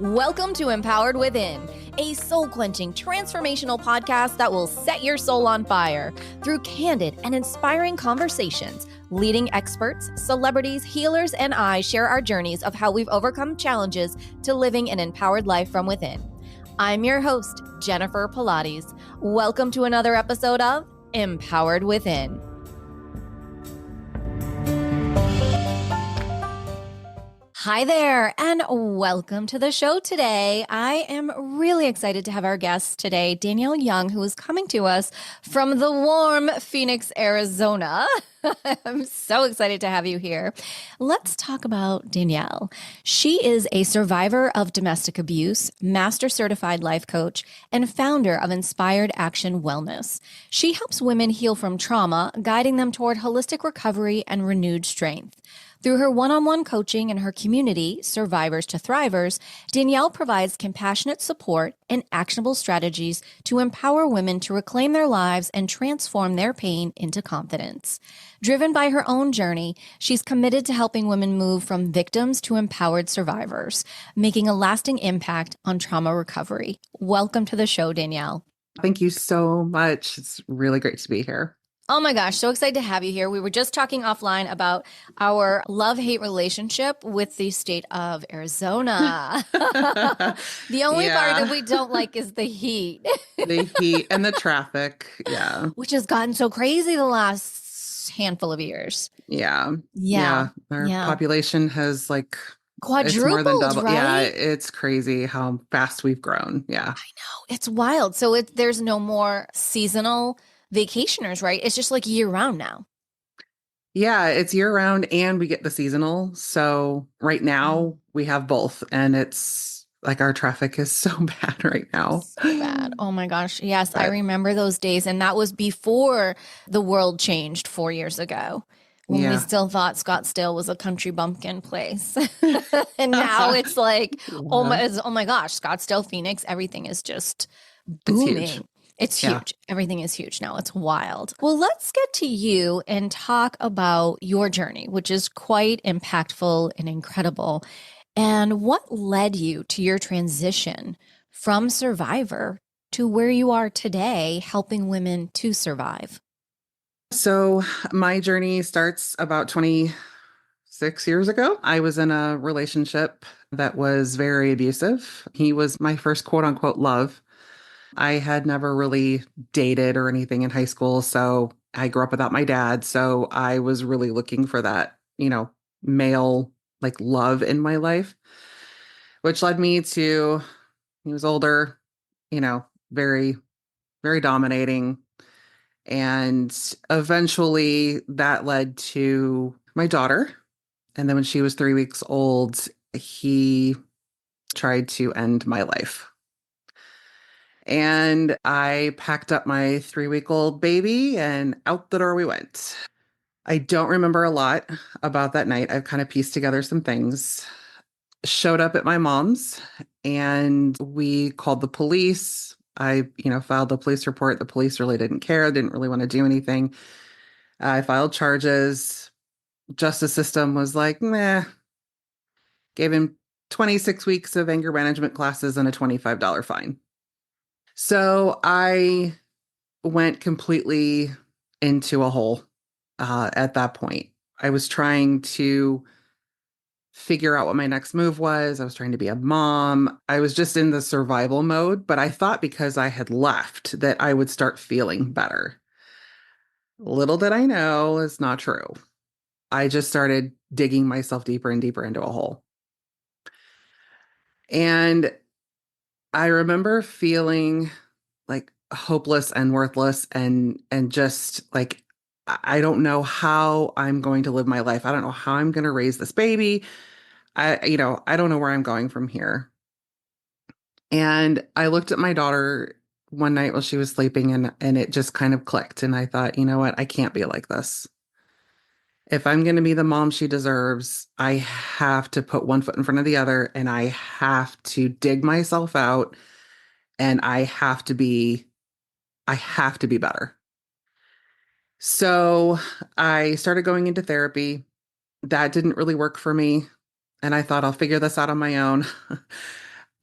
Welcome to Empowered Within, a soul-quenching, transformational podcast that will set your soul on fire through candid and inspiring conversations. Leading experts, celebrities, healers, and I share our journeys of how we've overcome challenges to living an empowered life from within. I'm your host, Jennifer Pilates. Welcome to another episode of Empowered Within. Hi there, and welcome to the show today. I am really excited to have our guest today, Danielle Young, who is coming to us from the warm Phoenix, Arizona. I'm so excited to have you here. Let's talk about Danielle. She is a survivor of domestic abuse, master certified life coach, and founder of Inspired Action Wellness. She helps women heal from trauma, guiding them toward holistic recovery and renewed strength. Through her one-on-one coaching and her community, Survivors to Thrivers, Danielle provides compassionate support and actionable strategies to empower women to reclaim their lives and transform their pain into confidence. Driven by her own journey, she's committed to helping women move from victims to empowered survivors, making a lasting impact on trauma recovery. Welcome to the show, Danielle. Thank you so much. It's really great to be here. Oh my gosh, so excited to have you here. We were just talking offline about our love-hate relationship with the state of Arizona. The only part that we don't like is the heat. The heat and the traffic, yeah. Which has gotten so crazy the last handful of years. Yeah. Our population has quadrupled, it's more than double. Right? Yeah, it's crazy how fast we've grown. Yeah. I know. It's wild. So there's no more seasonal vacationers, right? It's just like year round now. Yeah, it's year round and we get the seasonal. So right now we have both, and it's like our traffic is so bad right now. So bad. Oh my gosh. Yes, I remember those days. And that was before the world changed 4 years ago, when we still thought Scottsdale was a country bumpkin place. And now it's like, oh my gosh, Scottsdale, Phoenix, everything is just booming. It's huge. Everything is huge now. It's wild. Well, let's get to you and talk about your journey, which is quite impactful and incredible. And what led you to your transition from survivor to where you are today, helping women to survive? So my journey starts about 26 years ago. I was in a relationship that was very abusive. He was my first quote unquote love. I had never really dated or anything in high school. So I grew up without my dad. So I was really looking for that, male love in my life, which led me to, he was older, very, very dominating. And eventually that led to my daughter. And then when she was 3 weeks old, he tried to end my life. And I packed up my 3-week-old baby and out the door we went. I don't remember a lot about that night. I've kind of pieced together some things. Showed up at my mom's and we called the police. I, filed the police report. The police really didn't care, didn't really want to do anything. I filed charges. Justice system was like, meh. Gave him 26 weeks of anger management classes and a $25 fine. So I went completely into a hole at that point. I was trying to figure out what my next move was. I was trying to be a mom. I was just in the survival mode, but I thought because I had left that I would start feeling better. Little did I know it's not true. I just started digging myself deeper and deeper into a hole. And I remember feeling hopeless and worthless and just I don't know how I'm going to live my life. I don't know how I'm going to raise this baby. I don't know where I'm going from here. And I looked at my daughter one night while she was sleeping and it just kind of clicked. And I thought, you know what? I can't be like this. If I'm going to be the mom she deserves, I have to put one foot in front of the other and I have to dig myself out and I have to be better. So I started going into therapy. that didn't really work for me. And I thought I'll figure this out on my own.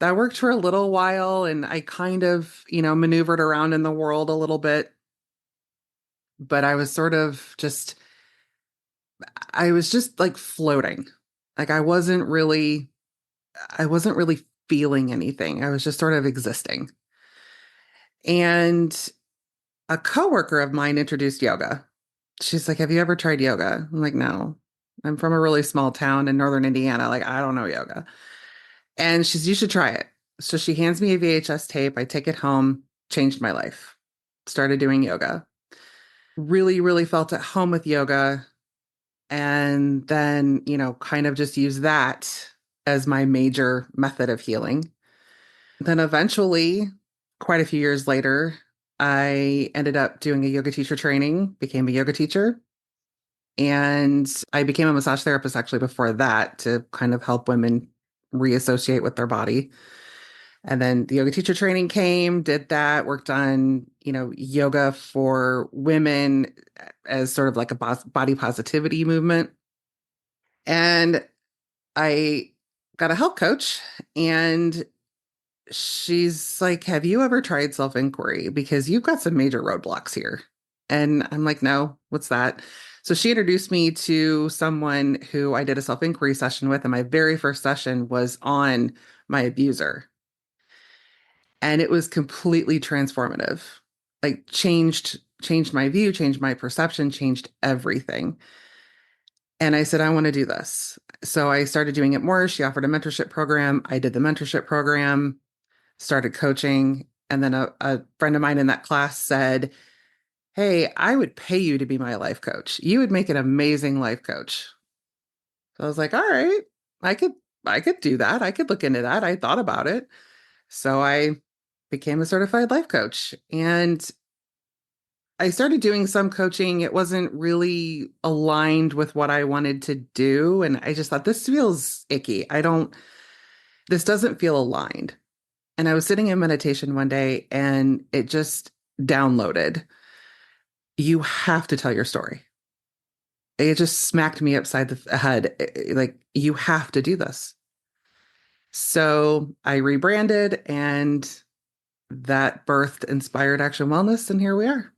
That worked for a little while and I kind of, maneuvered around in the world a little bit, but I was just like floating. Like I wasn't really feeling anything. I was just sort of existing. And a coworker of mine introduced yoga. She's like, "Have you ever tried yoga?" I'm like, "No. I'm from a really small town in northern Indiana. Like, I don't know yoga." And she's, "You should try it." So she hands me a VHS tape. I take it home, changed my life. Started doing yoga. Really, really felt at home with yoga. And then, kind of just use that as my major method of healing. Then eventually, quite a few years later, I ended up doing a yoga teacher training, became a yoga teacher, and I became a massage therapist actually before that to kind of help women reassociate with their body. And then the yoga teacher training came, did that, worked on, yoga for women as sort of like a body positivity movement. And I got a health coach and she's like, "Have you ever tried self inquiry? Because you've got some major roadblocks here." And I'm like, "No, what's that?" So she introduced me to someone who I did a self inquiry session with. And my very first session was on my abuser. And it was completely transformative. Like changed my view, changed my perception, changed everything. And I said, "I want to do this." So I started doing it more. She offered a mentorship program. I did the mentorship program, started coaching. And then a friend of mine in that class said, "Hey, I would pay you to be my life coach. You would make an amazing life coach." So I was like, "All right, I could, I could do that. I could look into that." I thought about it. So I became a certified life coach and I started doing some coaching. It wasn't really aligned with what I wanted to do. And I just thought, this feels icky. This doesn't feel aligned. And I was sitting in meditation one day and it just downloaded. You have to tell your story. It just smacked me upside the head. Like, you have to do this. So I rebranded and that birthed Inspired Action Wellness. And here we are.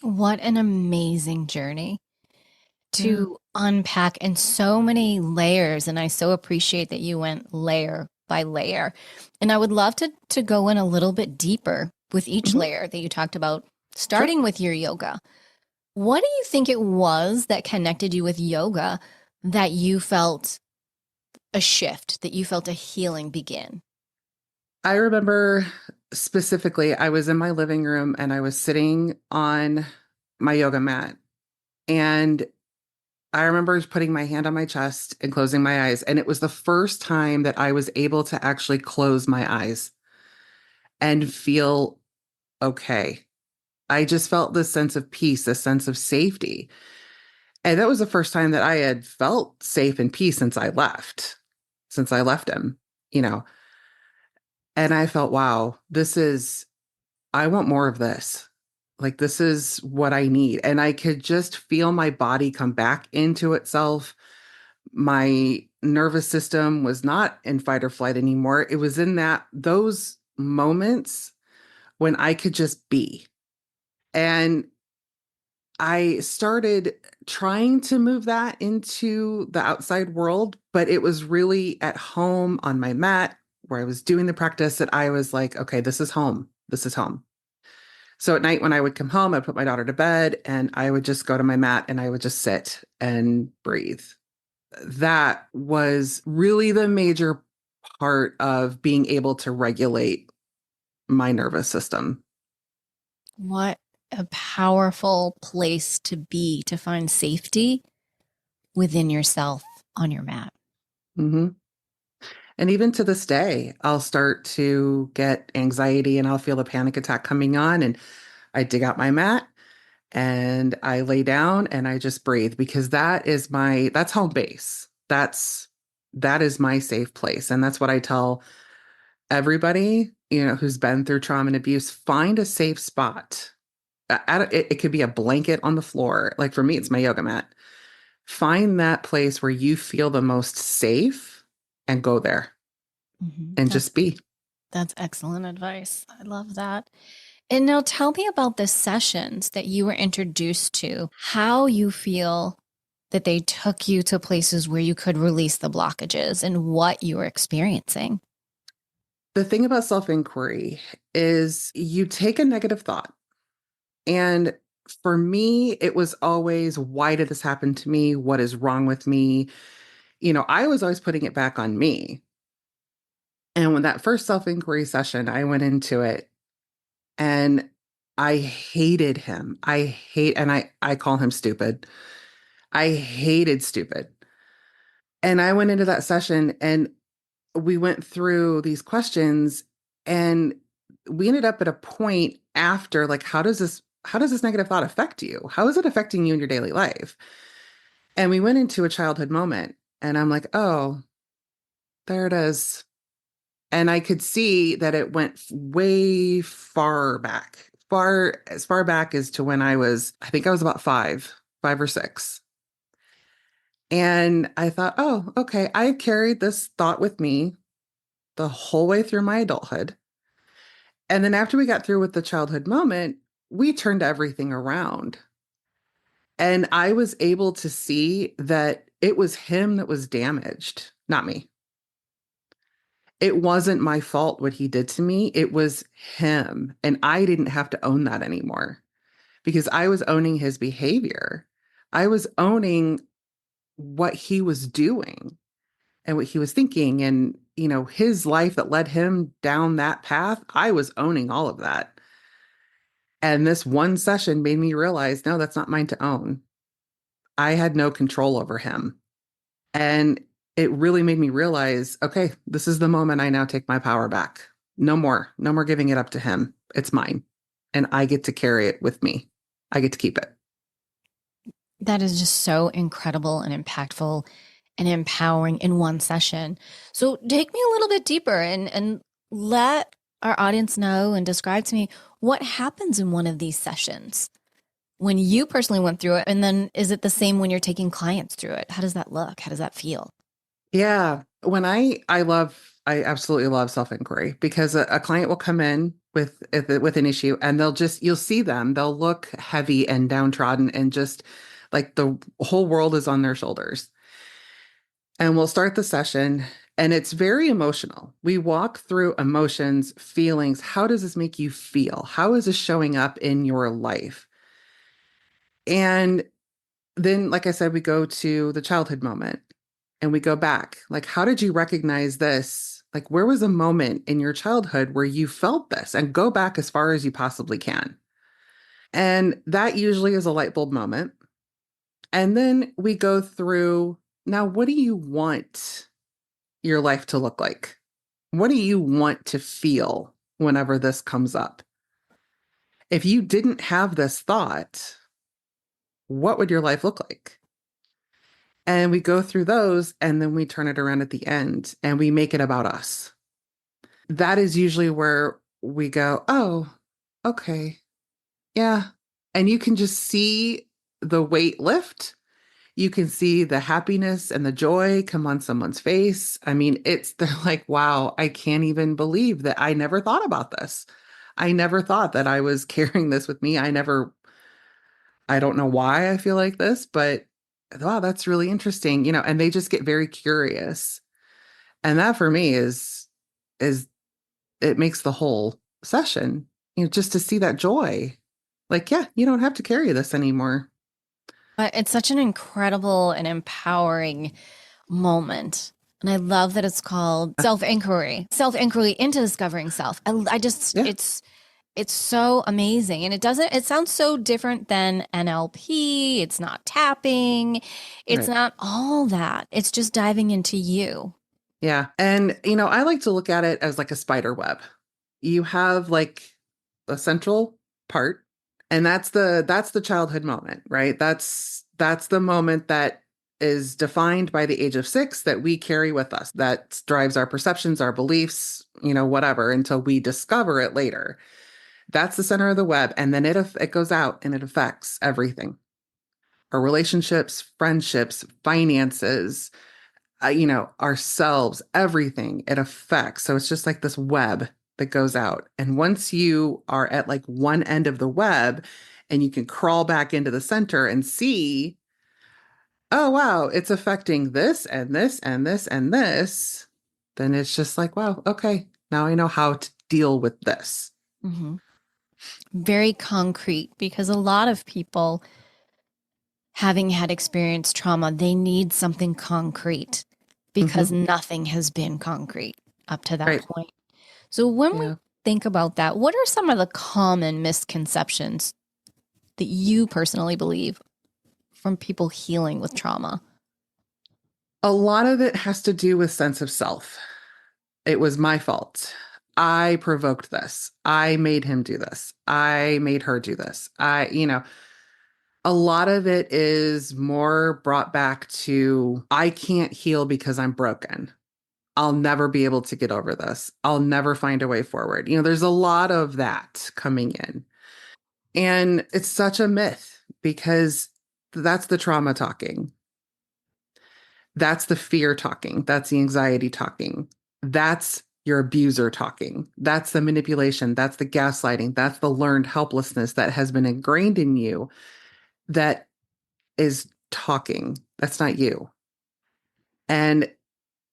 What an amazing journey Yeah. to unpack in so many layers. And I so appreciate that you went layer by layer. And I would love to go in a little bit deeper with each Mhm. layer that you talked about, Sure. starting with your yoga. What do you think it was that connected you with yoga that you felt a shift, that you felt a healing begin? I remember specifically, I was in my living room and I was sitting on my yoga mat. And I remember putting my hand on my chest and closing my eyes. And it was the first time that I was able to actually close my eyes and feel okay. I just felt this sense of peace, this sense of safety. And that was the first time that I had felt safe and peace since I left him, you know. And I felt, wow, I want more of this. Like, this is what I need. And I could just feel my body come back into itself. My nervous system was not in fight or flight anymore. It was in those moments when I could just be. And I started trying to move that into the outside world, but it was really at home on my mat where I was doing the practice that I was like, okay, this is home. This is home. So at night when I would come home, I'd put my daughter to bed and I would just go to my mat and I would just sit and breathe. That was really the major part of being able to regulate my nervous system. What a powerful place to be, to find safety within yourself on your mat. Hmm. And even to this day, I'll start to get anxiety and I'll feel a panic attack coming on. And I dig out my mat and I lay down and I just breathe because that's home base. That is my safe place. And that's what I tell everybody, who's been through trauma and abuse. Find a safe spot. It could be a blanket on the floor. Like for me, it's my yoga mat. Find that place where you feel the most safe and go there Mhm. and just be. That's excellent advice. I love that. And now tell me about the sessions that you were introduced to, how you feel that they took you to places where you could release the blockages and what you were experiencing. The thing about self inquiry is you take a negative thought. And for me, it was always, why did this happen to me? What is wrong with me? I was always putting it back on me. And when that first self inquiry session, I went into it and I hated him. I call him stupid. I hated stupid. And I went into that session and we went through these questions and we ended up at a point after, like, how does this negative thought affect you? How is it affecting you in your daily life? And we went into a childhood moment and I'm like, oh, there it is. And I could see that it went way far back, as far back as to when I think I was about 5 or 6. And I thought, oh, okay, I carried this thought with me the whole way through my adulthood. And then after we got through with the childhood moment, we turned everything around. And I was able to see that it was him that was damaged, not me. It wasn't my fault what he did to me. It was him. And I didn't have to own that anymore because I was owning his behavior. I was owning what he was doing and what he was thinking and, his life that led him down that path. I was owning all of that. And this one session made me realize, no, that's not mine to own. I had no control over him. And it really made me realize, okay, this is the moment I now take my power back. No more giving it up to him. It's mine. And I get to carry it with me. I get to keep it. That is just so incredible and impactful and empowering in one session. So take me a little bit deeper and let our audience know and describe to me what happens in one of these sessions when you personally went through it. And then is it the same when you're taking clients through it? How does that look? How does that feel? Yeah. When I absolutely love self-inquiry because a client will come in with an issue and you'll see them, they'll look heavy and downtrodden and just like the whole world is on their shoulders. And we'll start the session and it's very emotional. We walk through emotions, feelings. How does this make you feel? How is this showing up in your life? And then, like I said, we go to the childhood moment and we go back. Like, how did you recognize this? Like, where was a moment in your childhood where you felt this? And go back as far as you possibly can. And that usually is a light bulb moment. And then we go through now, what do you want your life to look like? What do you want to feel whenever this comes up? If you didn't have this thought, what would your life look like? And we go through those and then we turn it around at the end and we make it about us. That is usually where we go, oh, okay, yeah. And you can just see the weight lift. You can see the happiness and the joy come on someone's face. I mean, they're like, wow, I can't even believe that I never thought about this. I never thought that I was carrying this with me. I don't know why I feel like this, but wow, that's really interesting, and they just get very curious. And that for me is it makes the whole session, just to see that joy. Like, yeah, you don't have to carry this anymore. But it's such an incredible and empowering moment. And I love that it's called self inquiry into discovering self. I just, Yeah, it's so amazing. And it sounds so different than NLP. It's not tapping. It's right. not all that. It's just diving into you. Yeah. And, I like to look at it as like a spider web. You have like a central part, and that's the childhood moment, right? That's the moment that is defined by the age of 6 that we carry with us. That drives our perceptions, our beliefs, whatever, until we discover it later. That's the center of the web. And then it goes out and it affects everything. our relationships, friendships, finances, ourselves, everything it affects. So it's just like this web that goes out. And once you are at like one end of the web and you can crawl back into the center and see, oh, wow, it's affecting this and this and this and this, then it's just like, wow, okay, now I know how to deal with this. Mm-hmm. Very concrete, because a lot of people, having had experienced trauma, they need something concrete because Hmm. nothing has been concrete up to that Right. point. So when we Yeah. think about that, what are some of the common misconceptions that you personally believe from people healing with trauma? A lot of it has to do with sense of self. It was my fault. I provoked this. I made him do this. I made her do this. A lot of it is more brought back to I can't heal because I'm broken. I'll never be able to get over this. I'll never find a way forward. There's a lot of that coming in. And it's such a myth because that's the trauma talking. That's the fear talking. That's the anxiety talking. That's your abuser talking. That's the manipulation. That's the gaslighting. That's the learned helplessness that has been ingrained in you that is talking. That's not you. And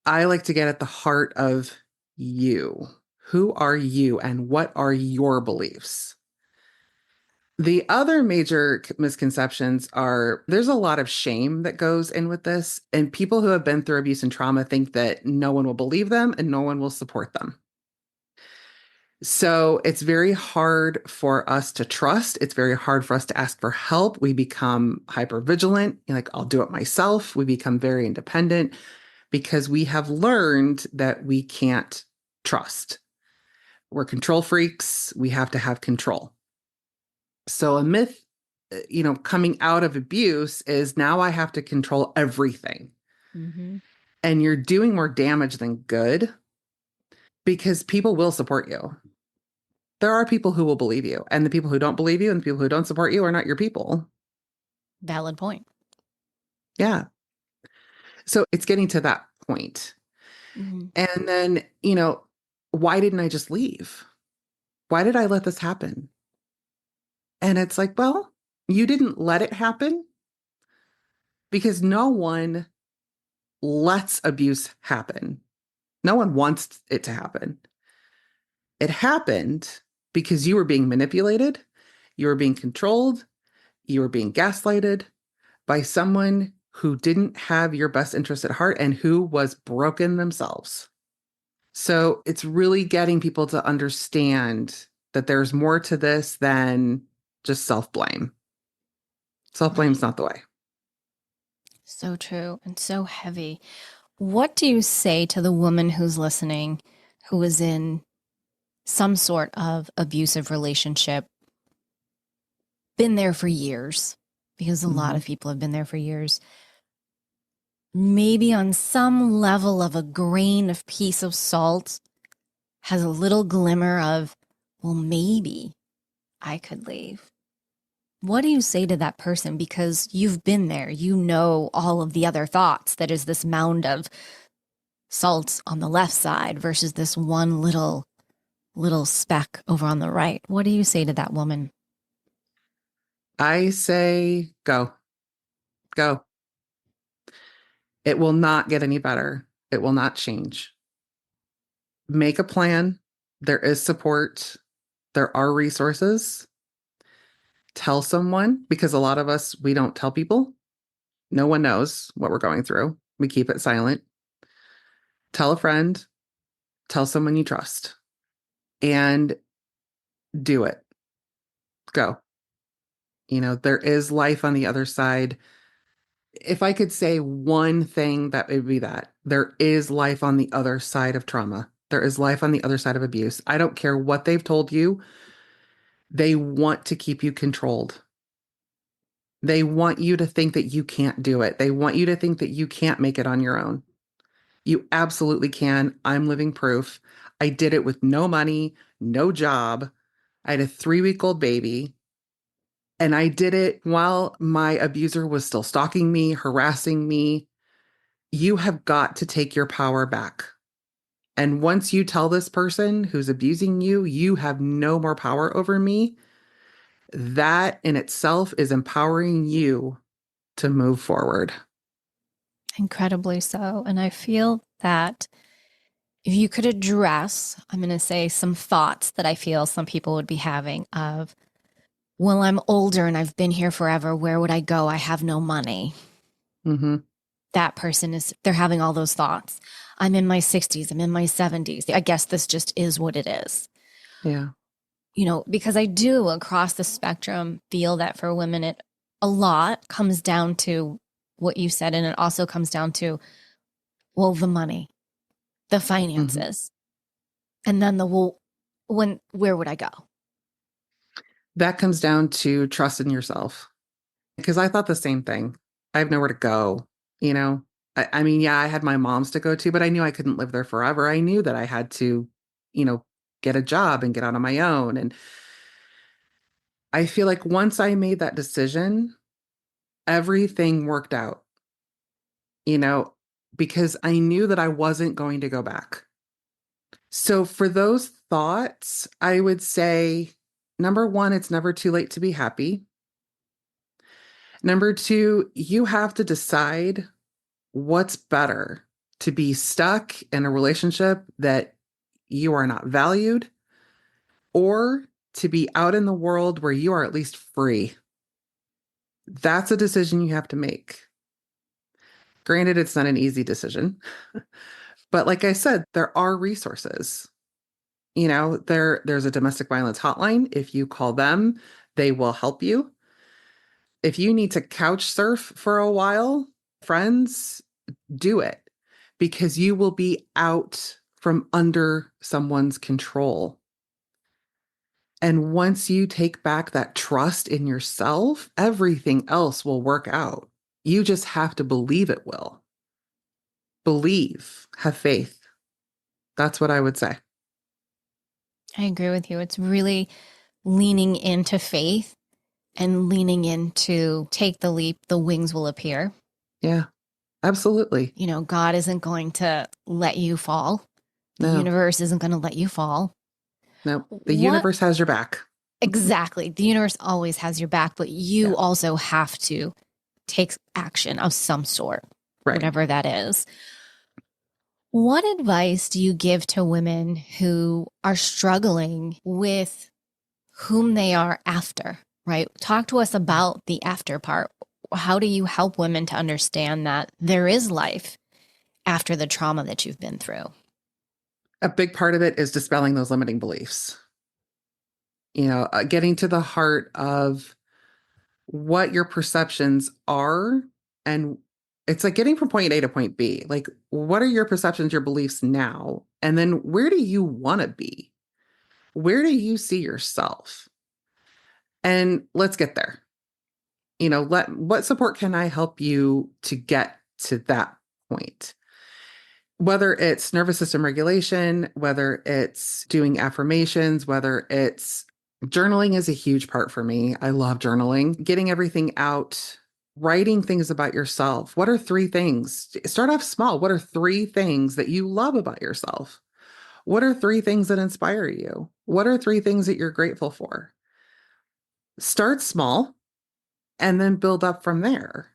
I like to get at the heart of you. Who are you and what are your beliefs? The other major misconceptions are there's a lot of shame that goes in with this. And people who have been through abuse and trauma think that no one will believe them and no one will support them. So it's very hard for us to trust. It's very hard for us to ask for help. We become hyper vigilant, like, I'll do it myself. We become very independent because we have learned that we can't trust. We're control freaks. We have to have control. So a myth, coming out of abuse is now I have to control everything. Mm-hmm. And you're doing more damage than good because people will support you. There are people who will believe you, and the people who don't believe you and the people who don't support you are not your people. Valid point. Yeah. So it's getting to that point. Mm-hmm. And then, why didn't I just leave? Why did I let this happen? And it's like, well, you didn't let it happen because no one lets abuse happen. No one wants it to happen. It happened because you were being manipulated, you were being controlled, you were being gaslighted by someone who didn't have your best interest at heart and who was broken themselves. So it's really getting people to understand that there's more to this than just self blame. Self blame is Right. not the way. So true and so heavy. What do you say to the woman who's listening, who is in some sort of abusive relationship, been there for years? Because a lot Mhm. of people have been there for years. Maybe on some level of a grain of piece of salt has a little glimmer of, well, maybe I could leave. What do you say to that person? Because you've been there, you know all of the other thoughts. That is this mound of salt on the left side versus this one little speck over on the right. What do you say to that woman? I say go, go. It will not get any better. It will not change. Make a plan. There is support. There are resources. Tell someone because a lot of us, we don't tell people. No one knows what we're going through. We keep it silent. Tell a friend, tell someone you trust, and do it. Go. There is life on the other side. If I could say one thing, that would be that there is life on the other side of trauma. There is life on the other side of abuse. I don't care what they've told you. They want to keep you controlled. They want you to think that you can't do it. They want you to think that you can't make it on your own. You absolutely can. I'm living proof. I did it with no money, no job. I had a 3-week-old baby. And I did it while my abuser was still stalking me, harassing me. You have got to take your power back. And once you tell this person who's abusing you, you have no more power over me, that in itself is empowering you to move forward. Incredibly so. And I feel that if you could address, I'm going to say some thoughts that I feel some people would be having of, well, I'm older and I've been here forever. Where would I go? I have no money. Hmm. That person is, they're having all those thoughts. I'm in my 60s. I'm in my 70s. I guess this just is what it is. Yeah. Because I do across the spectrum feel that for women, it a lot comes down to what you said. And it also comes down to, well, the money, the Hmm. finances, and then where would I go? That comes down to trust in yourself. Because I thought the same thing. I have nowhere to go, you know? I mean, yeah, I had my mom's to go to, but I knew I couldn't live there forever. I knew that I had to, you know, get a job and get out on my own. And I feel like once I made that decision, everything worked out, you know, because I knew that I wasn't going to go back. So for those thoughts, I would say number one, it's never too late to be happy. Number two, you have to decide what's better, to be stuck in a relationship that you are not valued, or to be out in the world where you are at least free. That's a decision you have to make. Granted, it's not an easy decision, but like I said, there are resources. There's a domestic violence hotline. If you call them, they will help you. If you need to couch surf for a while, friends, do it, because you will be out from under someone's control. And once you take back that trust in yourself, everything else will work out. You just have to believe it will. Believe, have faith. That's what I would say. I agree with you. It's really leaning into faith and leaning into take the leap, the wings will appear. Yeah, absolutely. God isn't going to let you fall. The No, universe isn't going to let you fall. no. The What universe has your back. exactly? The universe always has your back, but Yeah, you also have to take action of some sort, right. whatever that is. What advice do you give to women who are struggling with whom they are after, right? Talk to us about the after part. How do you help women to understand that there is life after the trauma that you've been through? A big part of it is dispelling those limiting beliefs, getting to the heart of what your perceptions are. And it's like getting from point A to point B. Like, what are your perceptions, your beliefs now? And then where do you want to be? Where do you see yourself? And let's get there. What support can I help you to get to that point? Whether it's nervous system regulation, whether it's doing affirmations, whether it's journaling is a huge part for me. I love journaling, getting everything out, writing things about yourself. What are three things? Start off small. What are three things that you love about yourself? What are three things that inspire you? What are three things that you're grateful for? Start small and then build up from there.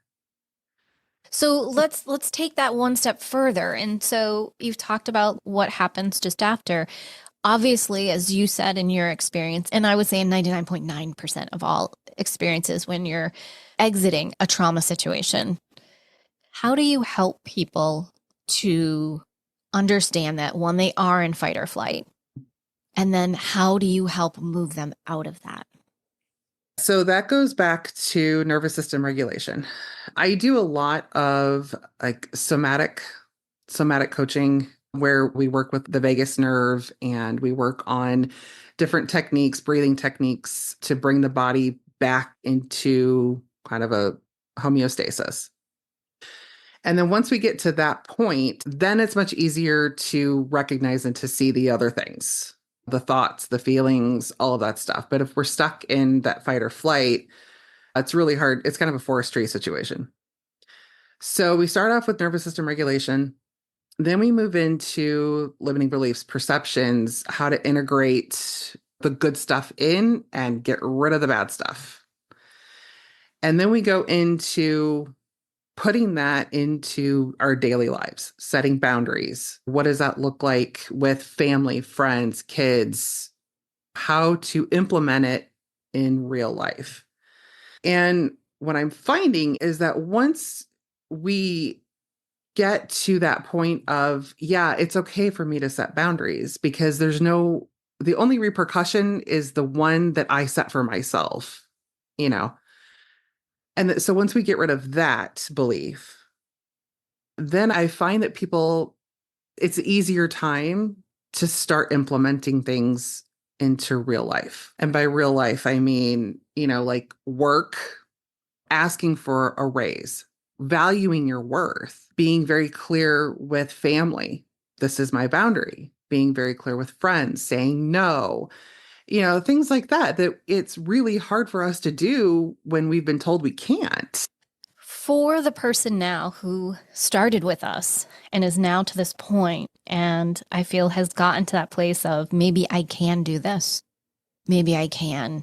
So let's take that one step further. And so you've talked about what happens just after. Obviously, as you said in your experience, and I would say in 99.9% of all experiences when you're exiting a trauma situation, how do you help people to understand that when they are in fight or flight? And then how do you help move them out of that? So that goes back to nervous system regulation. I do a lot of like somatic coaching where we work with the vagus nerve and we work on different techniques, breathing techniques to bring the body back into kind of a homeostasis. And then once we get to that point, then it's much easier to recognize and to see the other things, the thoughts, the feelings, all of that stuff. But if we're stuck in that fight or flight, It's really hard. It's kind of a forestry situation. So we start off with nervous system regulation. Then we move into limiting beliefs, perceptions, how to integrate the good stuff in and get rid of the bad stuff. And then we go into putting that into our daily lives, setting boundaries. What does that look like with family, friends, kids? How to implement it in real life. And what I'm finding is that once we get to that point of, yeah, it's okay for me to set boundaries because the only repercussion is the one that I set for myself, you know? So once we get rid of that belief, then I find that it's an easier time to start implementing things into real life. And by real life, I mean, like work, asking for a raise, valuing your worth, being very clear with family. This is my boundary. Being very clear with friends, saying no, things like that, that it's really hard for us to do when we've been told we can't. For the person now who started with us and is now to this point, and I feel has gotten to that place of maybe I can do this. Maybe I can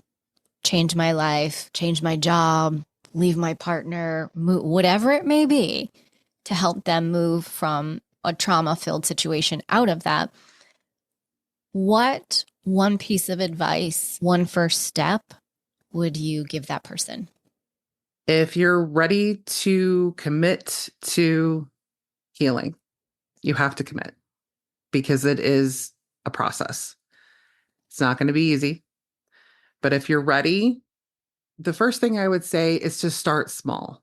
change my life, change my job, leave my partner, move, whatever it may be, to help them move from a trauma-filled situation out of that. What one piece of advice, one first step would you give that person? If you're ready to commit to healing, you have to commit because it is a process. It's not going to be easy. But if you're ready, the first thing I would say is to start small.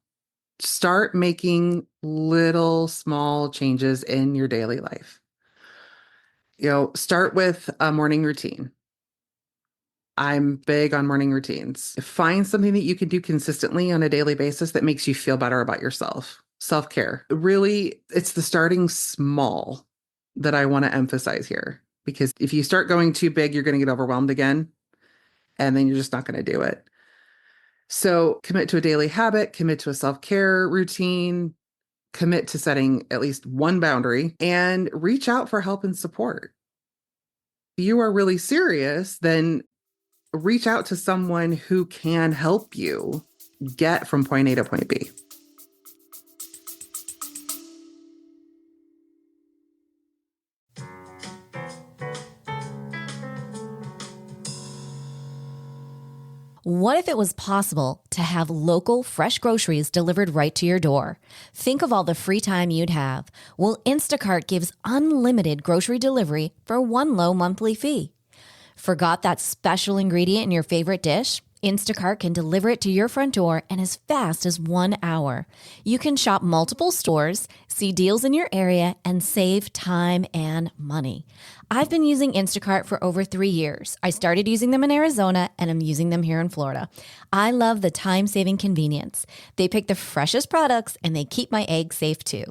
Start making little small changes in your daily life. Start with a morning routine. I'm big on morning routines. Find something that you can do consistently on a daily basis that makes you feel better about yourself. Self-care. Really, it's the starting small that I want to emphasize here. Because if you start going too big, you're going to get overwhelmed again, and then you're just not going to do it. So commit to a daily habit, commit to a self-care routine, commit to setting at least one boundary, and reach out for help and support. If you are really serious, then reach out to someone who can help you get from point A to point B. What if it was possible to have local, fresh groceries delivered right to your door? Think of all the free time you'd have. Well, Instacart gives unlimited grocery delivery for one low monthly fee. Forgot that special ingredient in your favorite dish? Instacart can deliver it to your front door in as fast as 1 hour. You can shop multiple stores, see deals in your area, and save time and money. I've been using Instacart for over 3 years. I started using them in Arizona, and I'm using them here in Florida. I love the time-saving convenience. They pick the freshest products, and they keep my eggs safe too.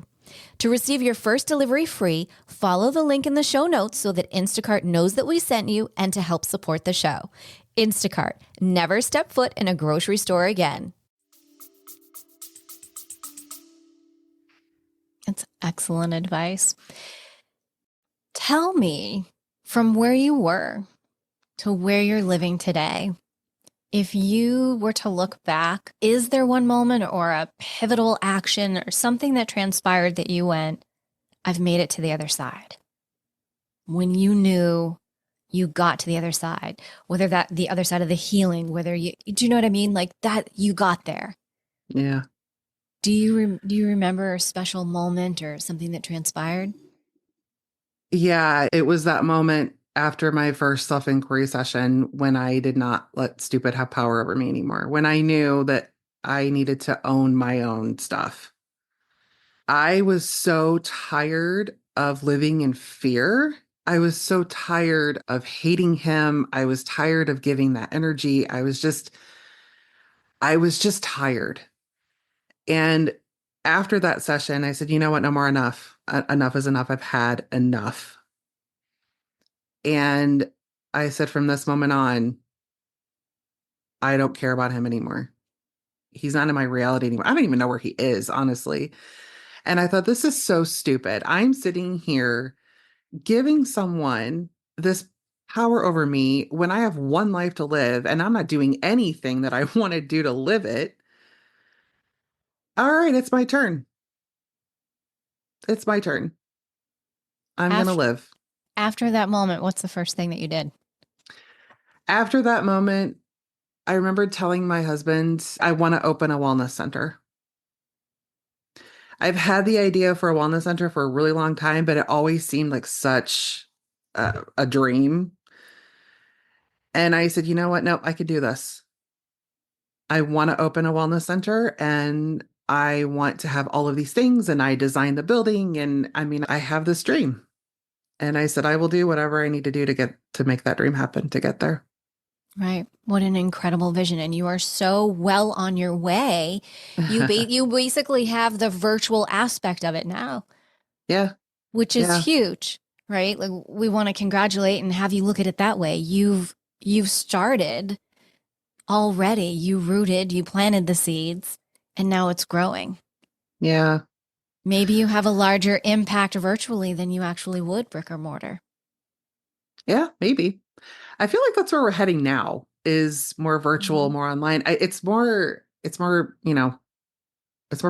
To receive your first delivery free, follow the link in the show notes so that Instacart knows that we sent you and to help support the show. Instacart, never step foot in a grocery store again. It's excellent advice. Tell me, from where you were to where you're living today, if you were to look back, is there one moment or a pivotal action or something that transpired that you went, I've made it to the other side? When you knew you got to the other side, whether that the other side of the healing, do you know what I mean? Like that, you got there. Yeah. Do you remember a special moment or something that transpired? Yeah. It was that moment after my first self inquiry session when I did not let stupid have power over me anymore, when I knew that I needed to own my own stuff. I was so tired of living in fear. I was so tired of hating him. I was tired of giving that energy. I was just tired. And after that session, I said, you know what? No more enough. Enough is enough. I've had enough. And I said, from this moment on, I don't care about him anymore. he's not in my reality anymore. I don't even know where he is, honestly. And I thought, this is so stupid. I'm sitting here giving someone this power over me when I have one life to live and I'm not doing anything that I want to do to live it. All right, it's my turn. It's my turn. I'm going to After, live. after that moment, what's the first thing that you did? After that moment, I remember telling my husband, I want to open a wellness center. I've had the idea for a wellness center for a really long time, but it always seemed like such a dream. And I said, you know what? No, I could do this. I want to open a wellness center and I want to have all of these things. And I designed the building. And I mean, I have this dream. And I said, I will do whatever I need to do to make that dream happen, to get there. Right. What an incredible vision. And you are so well on your way. You basically have the virtual aspect of it now, Yeah. which is Yeah. huge, right? Like we want to congratulate and have you look at it that way. You've started already. You rooted, you planted the seeds, and now it's growing. Yeah. Maybe you have a larger impact virtually than you actually would brick or mortar. Yeah. Maybe. I feel like that's where we're heading now, is more virtual, Mhm. more online. It's more, it's more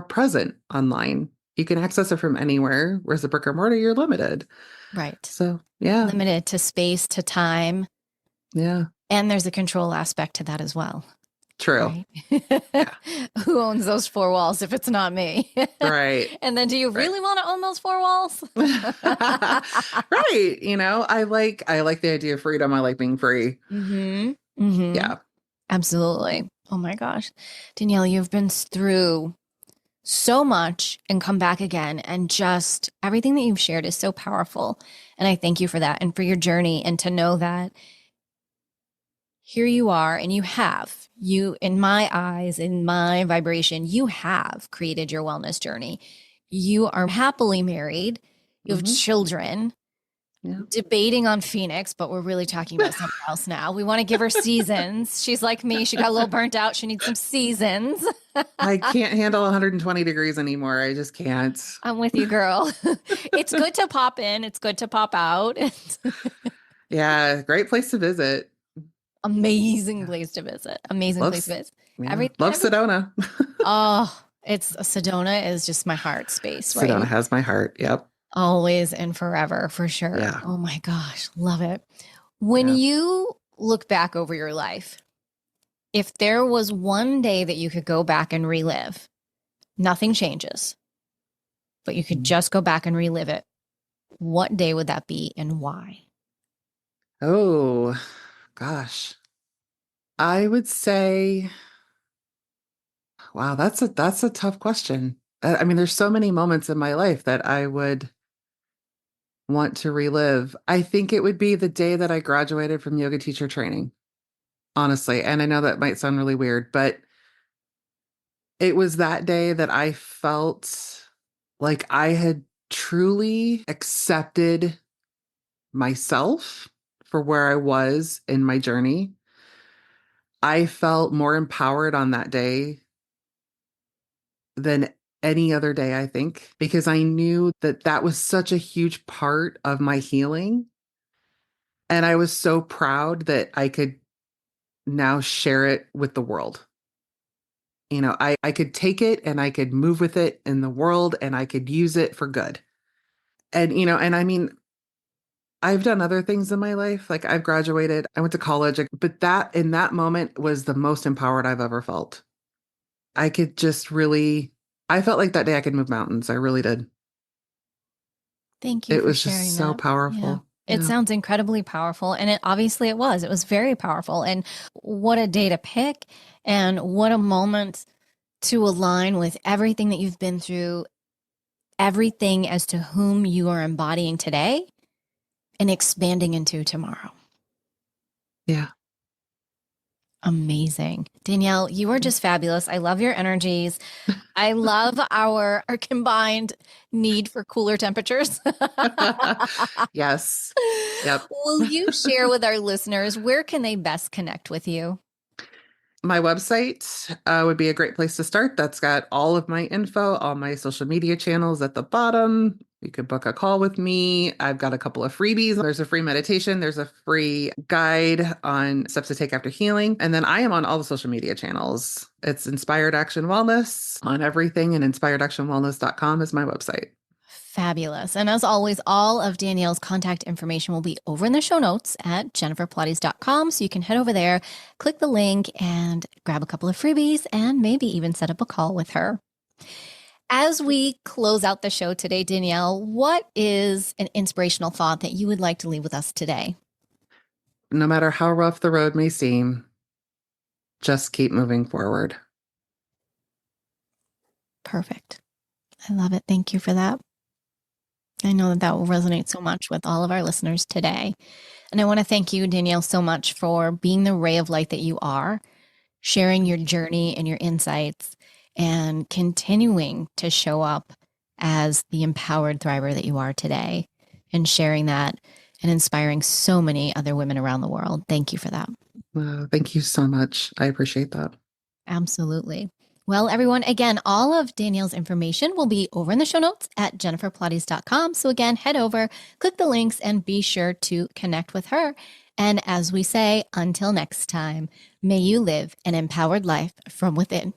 present online. You can access it from anywhere, whereas the brick and mortar, you're limited. Right. So yeah, Limited to space, to time. yeah, And there's a control aspect to that as well, true. right? Yeah, Who owns those four walls if it's not me? right, And then do you right. really want to own those four walls? Right. I like the idea of freedom. I like being free. Mm-hmm. Mm-hmm. Yeah. Absolutely. Oh my gosh. Danielle, you've been through so much and come back again. And just everything that you've shared is so powerful. And I thank you for that and for your journey and to know that here you are and you, in my eyes, in my vibration, you have created your wellness journey. You are happily married. You have Hmm. children, Yeah. debating on Phoenix, but we're really talking about something else now. We want to give her seasons. She's like me. She got a little burnt out. She needs some seasons. I can't handle 120 degrees anymore. I just can't. I'm with you, girl. It's good to pop in. It's good to pop out. It's Yeah, great place to visit. amazing Yeah. place to visit. Amazing place to Loves, visit. yeah, Every, love every, Sedona. oh, it's Sedona is just my heart space, Sedona right? has my heart. Yep. Always and forever, for sure. Yeah. Oh my gosh, love it. When Yeah. you look back over your life, if there was one day that you could go back and relive, nothing changes, but you could just go back and relive it, what day would that be and why? Oh, gosh. I would say, wow, that's a tough question. I mean, there's so many moments in my life that I would want to relive. I think it would be the day that I graduated from yoga teacher training, honestly. And I know that might sound really weird, but it was that day that I felt like I had truly accepted myself for where I was in my journey. I felt more empowered on that day than any other day, I think, because I knew that that was such a huge part of my healing. And I was so proud that I could now share it with the world. I could take it and I could move with it in the world and I could use it for good. And I mean, I've done other things in my life. Like I've graduated, I went to college, but that in that moment was the most empowered I've ever felt. I could just really, I felt like that day I could move mountains. I really did. Thank you It for was just sharing so that. Yeah. powerful. It Yeah. sounds incredibly powerful. And it was. It was very powerful. And what a day to pick, and what a moment to align with everything that you've been through, everything as to whom you are embodying today and expanding into tomorrow. Yeah. Amazing. Danielle, you are just fabulous. I love your energies. I love our combined need for cooler temperatures. Yes. Yep. Will you share with our listeners where can they best connect with you? My website would be a great place to start. That's got all of my info, all my social media channels at the bottom. You could book a call with me. I've got a couple of freebies. There's a free meditation. There's a free guide on steps to take after healing. And then I am on all the social media channels. It's Inspired Action Wellness on everything, and inspiredactionwellness.com is my website. Fabulous. And as always, all of Danielle's contact information will be over in the show notes at jenniferpilates.com. So you can head over there, click the link, and grab a couple of freebies and maybe even set up a call with her. As we close out the show today, Danielle, what is an inspirational thought that you would like to leave with us today? No matter how rough the road may seem, just keep moving forward. Perfect. I love it. Thank you for that. I know that that will resonate so much with all of our listeners today. And I want to thank you, Danielle, so much for being the ray of light that you are, sharing your journey and your insights, and continuing to show up as the empowered thriver that you are today, and sharing that and inspiring so many other women around the world. Thank you for that. Thank you so much. I appreciate that. Absolutely. Well, everyone, again, all of Danielle's information will be over in the show notes at jenniferpilates.com. So again, head over, click the links, and be sure to connect with her. And as we say, until next time, may you live an empowered life from within.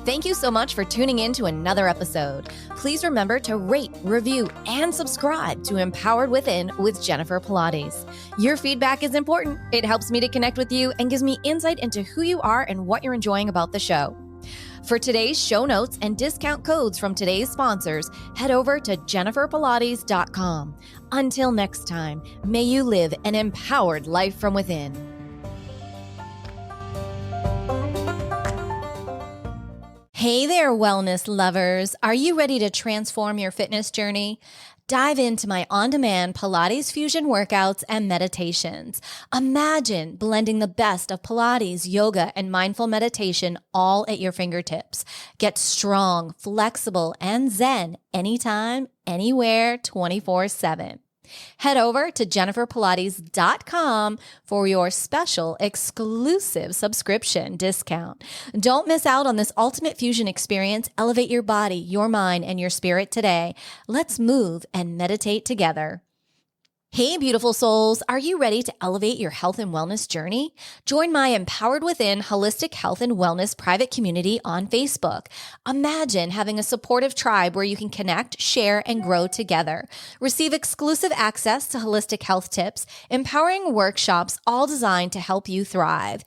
Thank you so much for tuning in to another episode. Please remember to rate, review, and subscribe to Empowered Within with Jennifer Pilates. Your feedback is important. It helps me to connect with you and gives me insight into who you are and what you're enjoying about the show. For today's show notes and discount codes from today's sponsors, head over to jenniferpilates.com. Until next time, may you live an empowered life from within. Hey there, wellness lovers. Are you ready to transform your fitness journey? Dive into my on-demand Pilates fusion workouts and meditations. Imagine blending the best of Pilates, yoga, and mindful meditation all at your fingertips. Get strong, flexible, and zen anytime, anywhere, 24/7. Head over to jenniferpilates.com for your special exclusive subscription discount. Don't miss out on this ultimate fusion experience. Elevate your body, your mind, and your spirit today. Let's move and meditate together. Hey, beautiful souls, are you ready to elevate your health and wellness journey? Join my Empowered Within Holistic Health and Wellness private community on Facebook. Imagine having a supportive tribe where you can connect, share, and grow together. Receive exclusive access to holistic health tips, empowering workshops, all designed to help you thrive.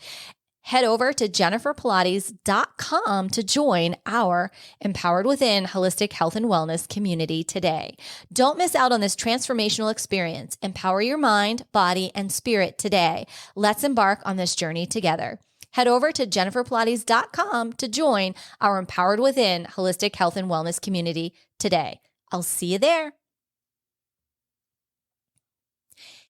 Head over to jenniferpilates.com to join our Empowered Within Holistic Health and Wellness community today. Don't miss out on this transformational experience. Empower your mind, body, and spirit today. Let's embark on this journey together. Head over to jenniferpilates.com to join our Empowered Within Holistic Health and Wellness community today. I'll see you there.